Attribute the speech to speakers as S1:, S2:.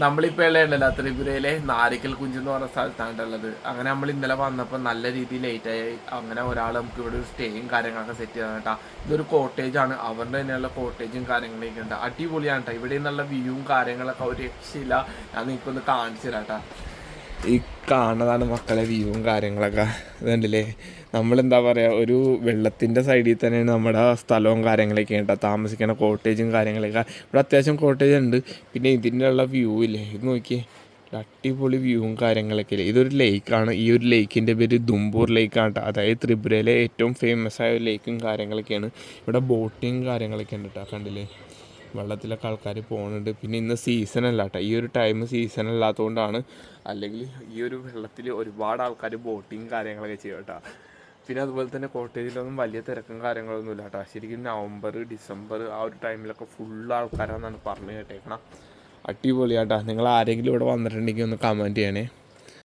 S1: നമ്മളിപ്പോൾ ഉള്ളതല്ല ത്രിപുരയിലെ നാരിക്കൽ കുഞ്ച് എന്ന് പറഞ്ഞ സ്ഥലത്താണുള്ളത്. അങ്ങനെ നമ്മൾ ഇന്നലെ വന്നപ്പോൾ നല്ല രീതിയിൽ ലേറ്റായി. അങ്ങനെ ഒരാൾ നമുക്ക് ഇവിടെ ഒരു സ്റ്റേയും കാര്യങ്ങളൊക്കെ സെറ്റ് ചെയ്താണ് കേട്ടോ. ഇതൊരു കോട്ടേജ് ആണ്, അവരുടെ തന്നെയുള്ള കോട്ടേജും കാര്യങ്ങളൊക്കെ ഉണ്ട്. അടിപൊളിയാണ് കേട്ടോ. ഇവിടെ നിന്നുള്ള വ്യൂവും കാര്യങ്ങളൊക്കെ ഒരു രക്ഷയില്ല. ഞാൻ നിങ്ങൾക്കൊന്ന് കാണിച്ചു തരാം കേട്ടോ. ഈ കാണുന്നതാണ് മക്കളെ വ്യൂവും കാര്യങ്ങളൊക്കെ. ഇതുണ്ടല്ലേ, നമ്മളെന്താ പറയുക, ഒരു വെള്ളത്തിൻ്റെ സൈഡിൽ തന്നെയാണ് നമ്മുടെ സ്ഥലവും കാര്യങ്ങളൊക്കെ ഉണ്ട്, താമസിക്കുന്ന കോട്ടേജും കാര്യങ്ങളൊക്കെ. ഇവിടെ അത്യാവശ്യം കോട്ടേജ് ഉണ്ട്. പിന്നെ ഇതിൻ്റെ ഉള്ള വ്യൂ ഇല്ലേ, ഇത് നോക്കിയേ, അടിപൊളി വ്യൂവും കാര്യങ്ങളൊക്കെ ഇല്ലേ. ഇതൊരു ലേക്കാണ്. ഈ ഒരു ലേക്കിൻ്റെ പേര് ദുംബൂർ ലേക്കാണ്. അതായത് ത്രിപുരയിലെ ഏറ്റവും ഫേമസ് ആയ ഒരു ലേക്കും കാര്യങ്ങളൊക്കെയാണ്. ഇവിടെ ബോട്ടിങ് കാര്യങ്ങളൊക്കെ ഉണ്ട് കേട്ടോ, കണ്ടില്ലേ, വെള്ളത്തിലൊക്കെ ആൾക്കാർ പോകുന്നുണ്ട്. പിന്നെ ഇന്ന് സീസണല്ല കേട്ടോ, ഈ ഒരു ടൈം സീസൺ അല്ലാത്തതുകൊണ്ടാണ്. അല്ലെങ്കിൽ ഈ ഒരു വെള്ളത്തിൽ ഒരുപാട് ആൾക്കാർ ബോട്ടിങ് കാര്യങ്ങളൊക്കെ ചെയ്യും കേട്ടോ. പിന്നെ അതുപോലെ തന്നെ കോട്ടേജിലൊന്നും വലിയ തിരക്കും കാര്യങ്ങളൊന്നും ഇല്ല കേട്ടോ. ശരിക്കും നവംബർ ഡിസംബർ ആ ഒരു ടൈമിലൊക്കെ ഫുൾ ആൾക്കാരാണെന്നാണ് പറഞ്ഞു കേട്ടേക്കണം. അടിപൊളിയാട്ടോ. നിങ്ങൾ ആരെങ്കിലും ഇവിടെ വന്നിട്ടുണ്ടെങ്കിൽ ഒന്ന് കമൻറ്റ് ചെയ്യണേ.